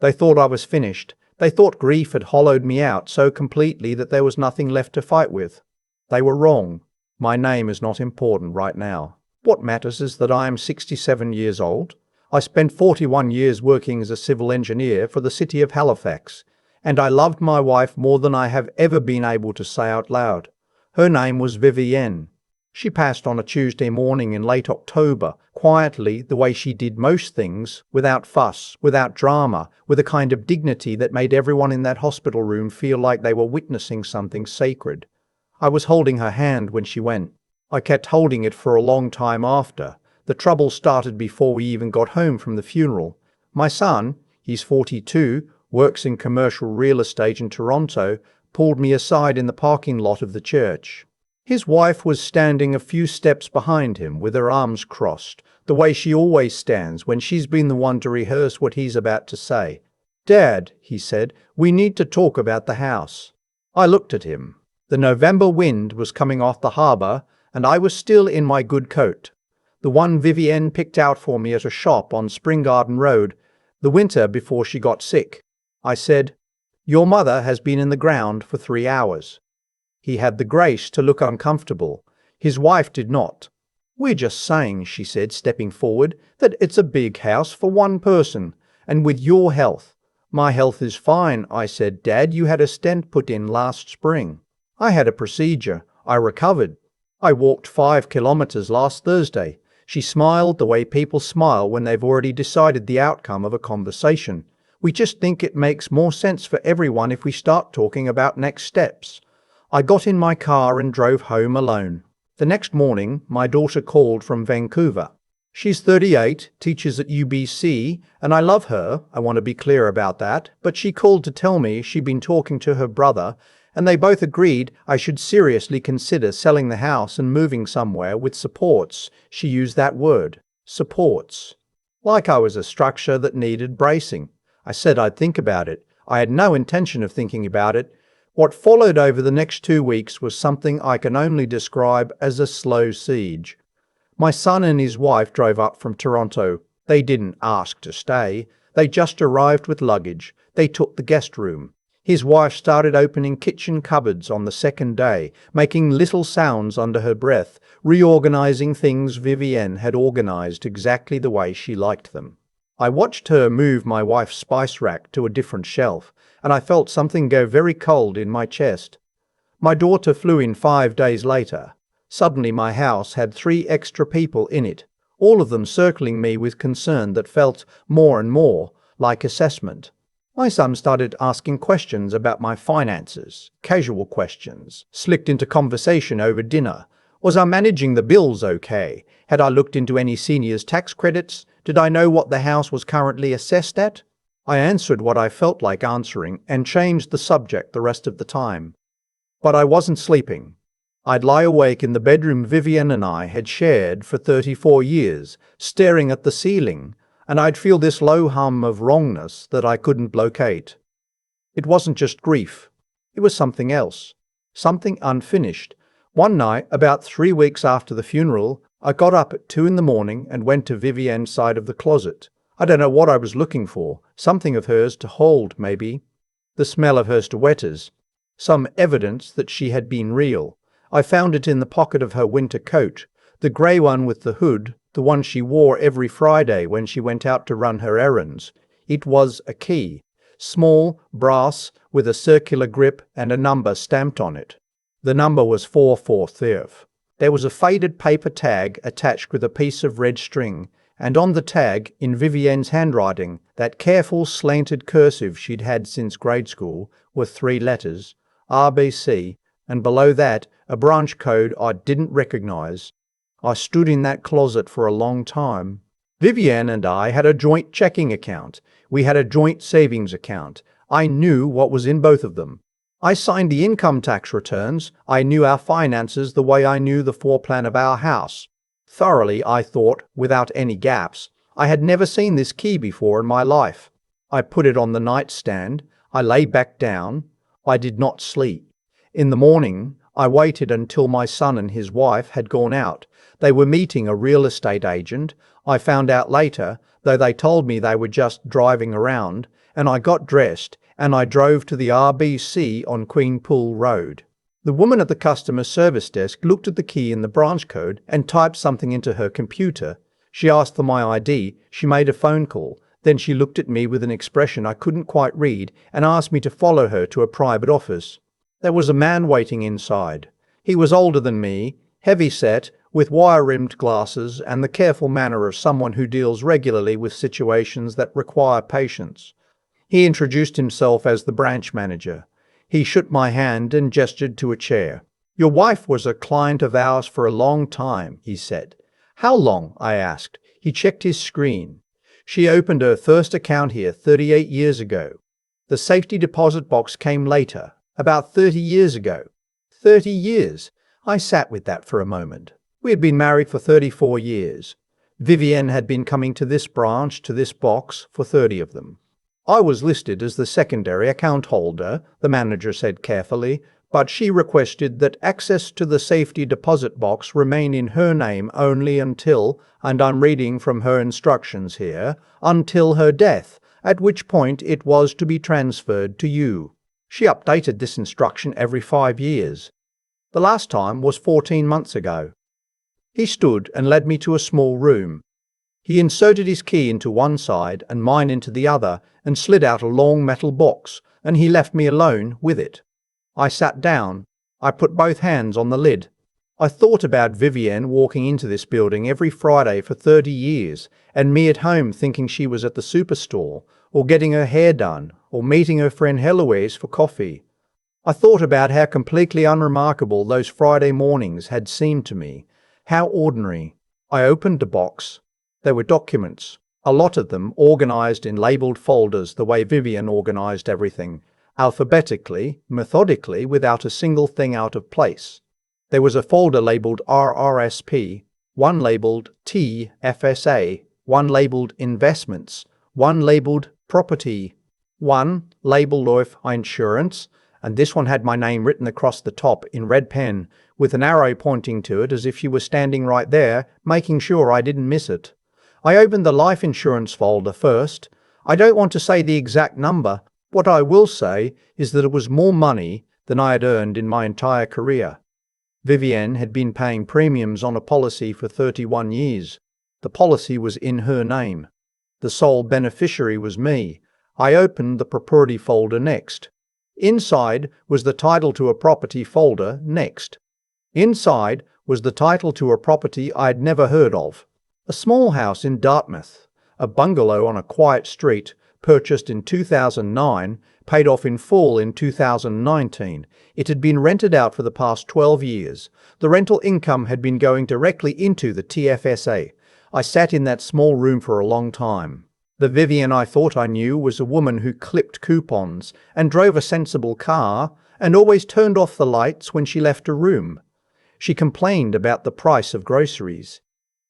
They thought I was finished. They thought grief had hollowed me out so completely that there was nothing left to fight with. They were wrong. My name is not important right now. What matters is that I am 67 years old. I spent 41 years working as a civil engineer for the city of Halifax, and I loved my wife more than I have ever been able to say out loud. Her name was Vivienne. She passed on a Tuesday morning in late October, quietly, the way she did most things, without fuss, without drama, with a kind of dignity that made everyone in that hospital room feel like they were witnessing something sacred. I was holding her hand when she went. I kept holding it for a long time after. The trouble started before we even got home from the funeral. My son, he's 42, works in commercial real estate in Toronto, pulled me aside in the parking lot of the church. His wife was standing a few steps behind him with her arms crossed, the way she always stands when she's been the one to rehearse what he's about to say. "Dad," he said, "we need to talk about the house." I looked at him. The November wind was coming off the harbour, and I was still in my good coat, the one Vivienne picked out for me at a shop on Spring Garden Road, the winter before she got sick. I said, "Your mother has been in the ground for 3 hours." He had the grace to look uncomfortable. His wife did not. "We're just saying," she said, stepping forward, "that it's a big house for one person, and with your health." "My health is fine," I said. "Dad, you had a stent put in last spring." "I had a procedure. I recovered. I walked 5 kilometers last Thursday." She smiled the way people smile when they've already decided the outcome of a conversation. "We just think it makes more sense for everyone if we start talking about next steps." I got in my car and drove home alone. The next morning, my daughter called from Vancouver. She's 38, teaches at UBC, and I love her, I want to be clear about that, but she called to tell me she'd been talking to her brother, and they both agreed I should seriously consider selling the house and moving somewhere with supports. She used that word, supports. Like I was a structure that needed bracing. I said I'd think about it. I had no intention of thinking about it. What followed over the next 2 weeks was something I can only describe as a slow siege. My son and his wife drove up from Toronto. They didn't ask to stay. They just arrived with luggage. They took the guest room. His wife started opening kitchen cupboards on the second day, making little sounds under her breath, reorganizing things Vivienne had organized exactly the way she liked them. I watched her move my wife's spice rack to a different shelf, and I felt something go very cold in my chest. My daughter flew in 5 days later. Suddenly my house had 3 extra people in it, all of them circling me with concern that felt more and more like assessment. My son started asking questions about my finances, casual questions, slicked into conversation over dinner. Was I managing the bills okay? Had I looked into any seniors' tax credits? Did I know what the house was currently assessed at? I answered what I felt like answering and changed the subject the rest of the time. But I wasn't sleeping. I'd lie awake in the bedroom Vivienne and I had shared for 34 years, staring at the ceiling, and I'd feel this low hum of wrongness that I couldn't locate. It wasn't just grief. It was something else. Something unfinished. One night, about 3 weeks after the funeral, I got up at 2 in the morning and went to Vivienne's side of the closet. I don't know what I was looking for. Something of hers to hold, maybe. The smell of her sweaters. Some evidence that she had been real. I found it in the pocket of her winter coat, the grey one with the hood, the one she wore every Friday when she went out to run her errands. It was a key. Small, brass, with a circular grip and a number stamped on it. The number was 443. There was a faded paper tag attached with a piece of red string, and on the tag, in Vivienne's handwriting, that careful slanted cursive she'd had since grade school, were 3 letters, RBC, and below that, a branch code I didn't recognize. I stood in that closet for a long time. Vivienne and I had a joint checking account. We had a joint savings account. I knew what was in both of them. I signed the income tax returns. I knew our finances the way I knew the floor plan of our house. Thoroughly, I thought, without any gaps. I had never seen this key before in my life. I put it on the nightstand. I lay back down. I did not sleep. In the morning, I waited until my son and his wife had gone out. They were meeting a real estate agent. I found out later, though they told me they were just driving around, and I got dressed, and I drove to the RBC on Queen Pool Road. The woman at the customer service desk looked at the key in the branch code and typed something into her computer. She asked for my ID, she made a phone call, then she looked at me with an expression I couldn't quite read and asked me to follow her to a private office. There was a man waiting inside. He was older than me, heavy-set, with wire-rimmed glasses and the careful manner of someone who deals regularly with situations that require patience. He introduced himself as the branch manager. He shook my hand and gestured to a chair. "Your wife was a client of ours for a long time," he said. "How long?" I asked. He checked his screen. "She opened her first account here 38 years ago. The safety deposit box came later, about 30 years ago." 30 years? I sat with that for a moment. We had been married for 34 years. Vivienne had been coming to this branch, to this box, for 30 of them. "I was listed as the secondary account holder," the manager said carefully, "but she requested that access to the safety deposit box remain in her name only until, and I'm reading from her instructions here, until her death, at which point it was to be transferred to you." She updated this instruction every 5 years. The last time was 14 months ago. He stood and led me to a small room. He inserted his key into one side and mine into the other and slid out a long metal box, and he left me alone with it. I sat down. I put both hands on the lid. I thought about Vivienne walking into this building every Friday for 30 years, and me at home thinking she was at the superstore, or getting her hair done, or meeting her friend Heloise for coffee. I thought about how completely unremarkable those Friday mornings had seemed to me, how ordinary. I opened the box. There were documents, a lot of them organized in labeled folders the way Vivienne organized everything, alphabetically, methodically, without a single thing out of place. There was a folder labeled RRSP, one labeled TFSA, one labeled Investments, one labeled Property, one labeled Life Insurance, and this one had my name written across the top in red pen, with an arrow pointing to it as if you were standing right there, making sure I didn't miss it. I opened the life insurance folder first. I don't want to say the exact number. What I will say is that it was more money than I had earned in my entire career. Vivienne had been paying premiums on a policy for 31 years. The policy was in her name. The sole beneficiary was me. I opened the property folder next. Inside was the title to a property folder next. Inside was the title to a property I had never heard of. A small house in Dartmouth, a bungalow on a quiet street, purchased in 2009, paid off in full in 2019. It had been rented out for the past 12 years. The rental income had been going directly into the TFSA. I sat in that small room for a long time. The Vivienne I thought I knew was a woman who clipped coupons and drove a sensible car and always turned off the lights when she left a room. She complained about the price of groceries.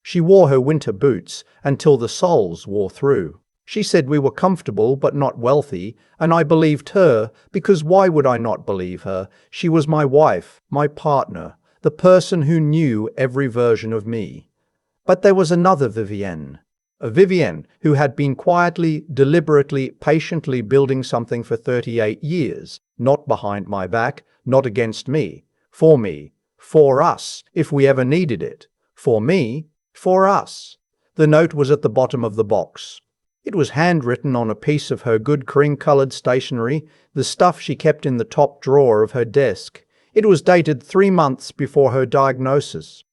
She wore her winter boots until the soles wore through. She said we were comfortable but not wealthy, and I believed her because why would I not believe her? She was my wife, my partner, the person who knew every version of me. But there was another Vivienne. A Vivienne who had been quietly, deliberately, patiently building something for 38 years, not behind my back, not against me, for us, if we ever needed it, for me, for us. The note was at the bottom of the box. It was handwritten on a piece of her good cream-colored stationery, the stuff she kept in the top drawer of her desk. It was dated 3 months before her diagnosis.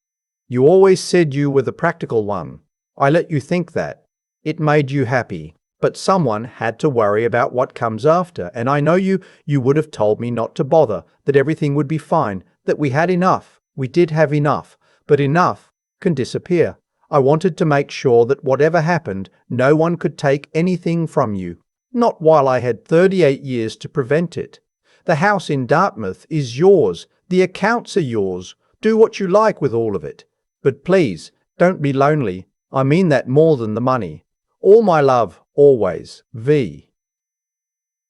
"You always said you were the practical one. I let you think that. It made you happy. But someone had to worry about what comes after, and I know you would have told me not to bother, that everything would be fine, that we had enough. We did have enough, but enough can disappear. I wanted to make sure that whatever happened, no one could take anything from you. Not while I had 38 years to prevent it. The house in Dartmouth is yours. The accounts are yours. Do what you like with all of it. But please, don't be lonely. I mean that more than the money. All my love, always, V."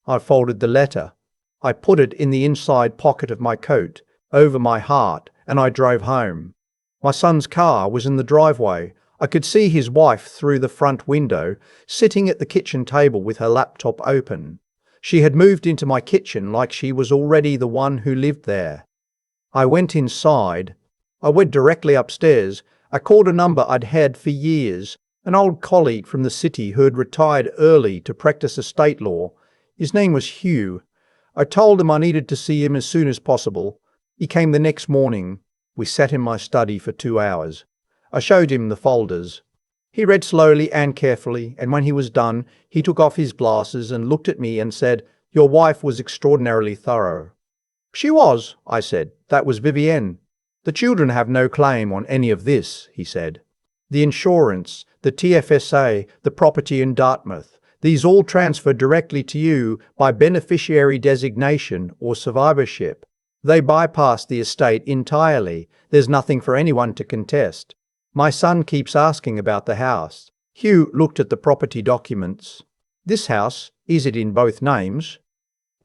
I folded the letter. I put it in the inside pocket of my coat, over my heart, and I drove home. My son's car was in the driveway. I could see his wife through the front window, sitting at the kitchen table with her laptop open. She had moved into my kitchen like she was already the one who lived there. I went inside. I went directly upstairs. I called a number I'd had for years, an old colleague from the city who had retired early to practice estate law. His name was Hugh. I told him I needed to see him as soon as possible. He came the next morning. We sat in my study for 2 hours. I showed him the folders. He read slowly and carefully, and when he was done, he took off his glasses and looked at me and said, "Your wife was extraordinarily thorough." "She was," I said. "That was Vivienne." "The children have no claim on any of this," he said. "The insurance, the TFSA, the property in Dartmouth, these all transfer directly to you by beneficiary designation or survivorship. They bypass the estate entirely. There's nothing for anyone to contest. My son keeps asking about the house." Hugh looked at the property documents. "This house, is it in both names?"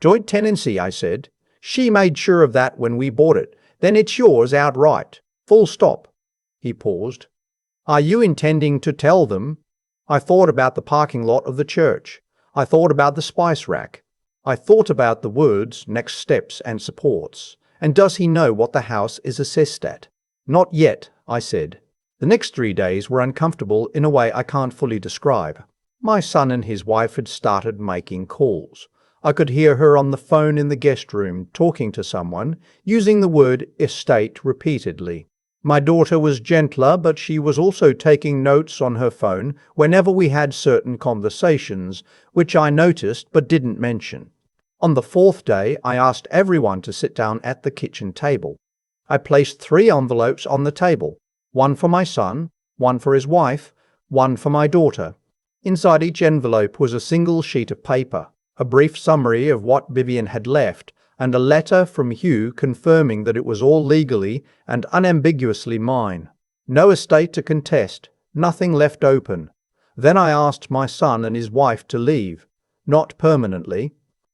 "Joint tenancy," I said. "She made sure of that when we bought it. Then it's yours outright. Full stop." He paused. "Are you intending to tell them?" I thought about the parking lot of the church. I thought about the spice rack. I thought about the words, next steps and supports. And does he know what the house is assessed at? "Not yet," I said. The next 3 days were uncomfortable in a way I can't fully describe. My son and his wife had started making calls. I could hear her on the phone in the guest room talking to someone, using the word estate repeatedly. My daughter was gentler, but she was also taking notes on her phone whenever we had certain conversations, which I noticed but didn't mention. On the 4th day, I asked everyone to sit down at the kitchen table. I placed 3 envelopes on the table. One for my son, one for his wife, one for my daughter. Inside each envelope was a single sheet of paper, a brief summary of what Vivienne had left, and a letter from Hugh confirming that it was all legally and unambiguously mine. No estate to contest, nothing left open. Then I asked my son and his wife to leave, not permanently.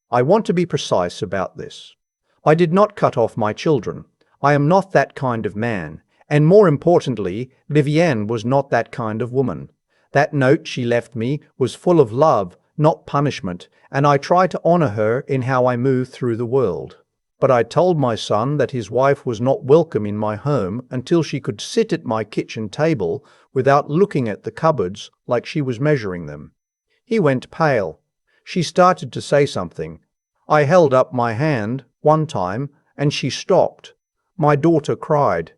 I want to be precise about this. I did not cut off my children. I am not that kind of man. And more importantly, Vivienne was not that kind of woman. That note she left me was full of love, not punishment, and I try to honor her in how I move through the world. But I told my son that his wife was not welcome in my home until she could sit at my kitchen table without looking at the cupboards like she was measuring them. He went pale. She started to say something. I held up my hand one time, and she stopped. My daughter cried.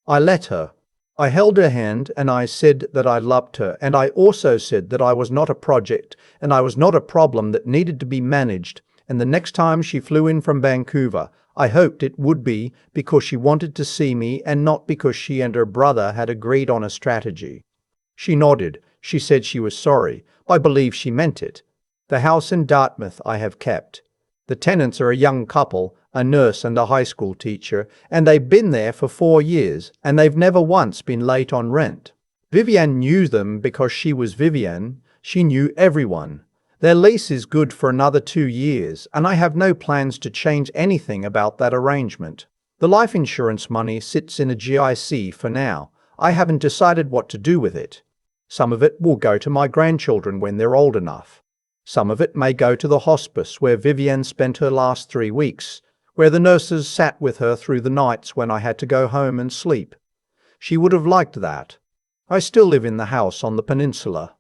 I let her. I held her hand and I said that I loved her, and I also said that I was not a project and I was not a problem that needed to be managed, and the next time she flew in from Vancouver, I hoped it would be because she wanted to see me and not because she and her brother had agreed on a strategy. She nodded. She said she was sorry. I believe she meant it. The house in Dartmouth I have kept. The tenants are a young couple, a nurse and a high school teacher, and they've been there for 4 years, and they've never once been late on rent. Vivienne knew them because she was Vivienne. She knew everyone. Their lease is good for another 2 years, and I have no plans to change anything about that arrangement. The life insurance money sits in a GIC for now. I haven't decided what to do with it. Some of it will go to my grandchildren when they're old enough. Some of it may go to the hospice where Vivienne spent her last 3 weeks, where the nurses sat with her through the nights when I had to go home and sleep. She would have liked that. I still live in the house on the peninsula.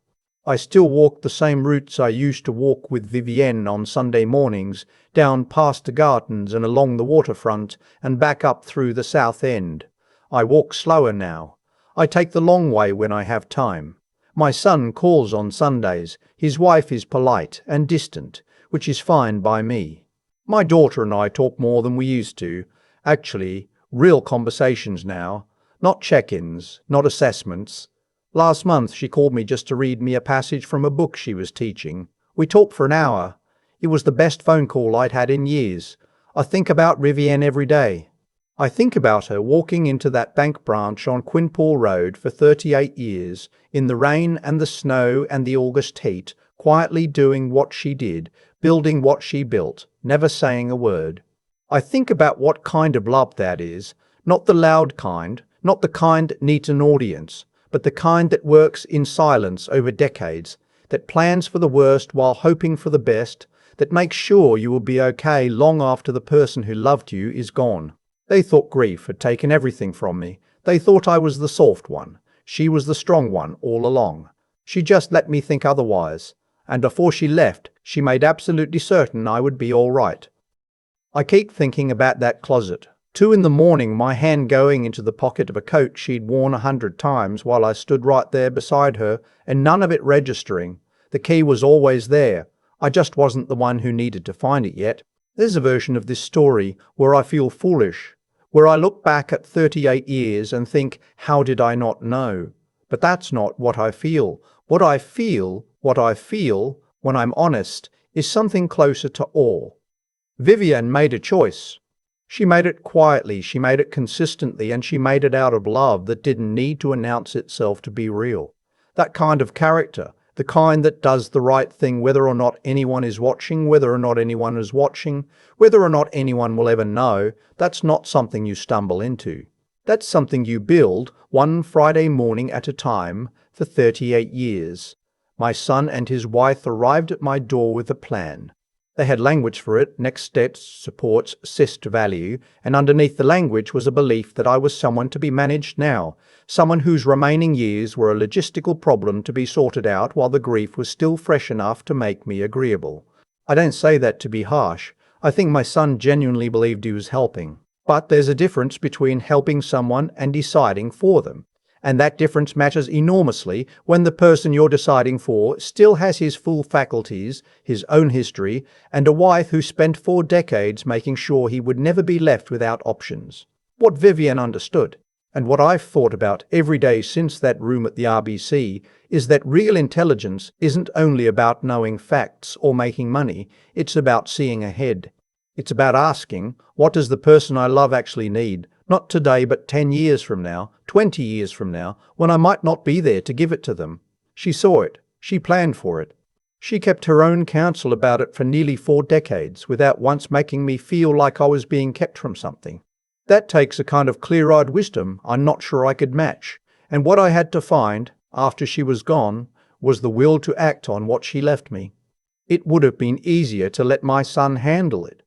I still walk the same routes I used to walk with Vivienne on Sunday mornings, down past the gardens and along the waterfront and back up through the South End. I walk slower now. I take the long way when I have time. My son calls on Sundays. His wife is polite and distant, which is fine by me. My daughter and I talk more than we used to. Actually, real conversations now. Not check-ins, not assessments. Last month she called me just to read me a passage from a book she was teaching. We talked for an hour. It was the best phone call I'd had in years. I think about Vivienne every day. I think about her walking into that bank branch on Quinpool Road for 38 years, in the rain and the snow and the August heat, quietly doing what she did, building what she built, never saying a word. I think about what kind of love that is, not the loud kind, not the kind that needs an audience, but the kind that works in silence over decades, that plans for the worst while hoping for the best, that makes sure you will be okay long after the person who loved you is gone. They thought grief had taken everything from me. They thought I was the soft one. She was the strong one all along. She just let me think otherwise. And before she left, she made absolutely certain I would be all right. I keep thinking about that closet. 2 in the morning, my hand going into the pocket of a coat she'd worn 100 times while I stood right there beside her, and none of it registering. The key was always there. I just wasn't the one who needed to find it yet. There's a version of this story where I feel foolish, where I look back at 38 years and think, how did I not know? But that's not what I feel. What I feel, when I'm honest, is something closer to awe. Vivienne made a choice. She made it quietly, she made it consistently, and she made it out of love that didn't need to announce itself to be real. That kind of character, the kind that does the right thing whether or not anyone is watching, whether or not anyone is watching, whether or not anyone will ever know, that's not something you stumble into. That's something you build one Friday morning at a time for 38 years. My son and his wife arrived at my door with a plan. They had language for it: next steps, supports, assessed value, and underneath the language was a belief that I was someone to be managed now, someone whose remaining years were a logistical problem to be sorted out while the grief was still fresh enough to make me agreeable. I don't say that to be harsh. I think my son genuinely believed he was helping. But there's a difference between helping someone and deciding for them. And that difference matters enormously when the person you're deciding for still has his full faculties, his own history, and a wife who spent 4 decades making sure he would never be left without options. What Vivienne understood, and what I've thought about every day since that room at the RBC, is that real intelligence isn't only about knowing facts or making money, it's about seeing ahead. It's about asking, what does the person I love actually need? Not today, but 10 years from now, 20 years from now, when I might not be there to give it to them. She saw it. She planned for it. She kept her own counsel about it for nearly 4 decades without once making me feel like I was being kept from something. That takes a kind of clear-eyed wisdom I'm not sure I could match. And what I had to find, after she was gone, was the will to act on what she left me. It would have been easier to let my son handle it.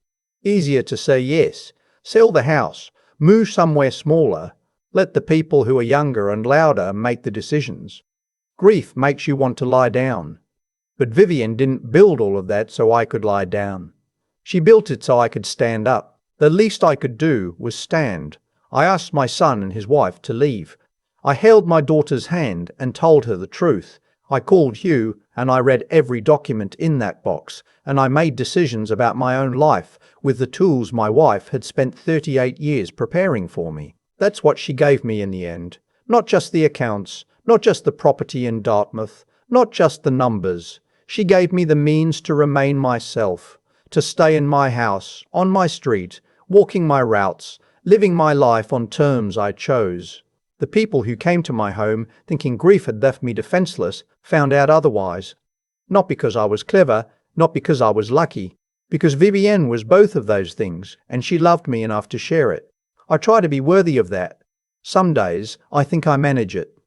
Easier to say yes, sell the house, move somewhere smaller, let the people who are younger and louder make the decisions. Grief makes you want to lie down. But Vivienne didn't build all of that so I could lie down. She built it so I could stand up. The least I could do was stand. I asked my son and his wife to leave. I held my daughter's hand and told her the truth. I called Hugh and I read every document in that box, and I made decisions about my own life with the tools my wife had spent 38 years preparing for me. That's what she gave me in the end. Not just the accounts, not just the property in Dartmouth, not just the numbers. She gave me the means to remain myself, to stay in my house, on my street, walking my routes, living my life on terms I chose. The people who came to my home thinking grief had left me defenseless found out otherwise. Not because I was clever, not because I was lucky, because Vivienne was both of those things, and she loved me enough to share it. I try to be worthy of that. Some days I think I manage it.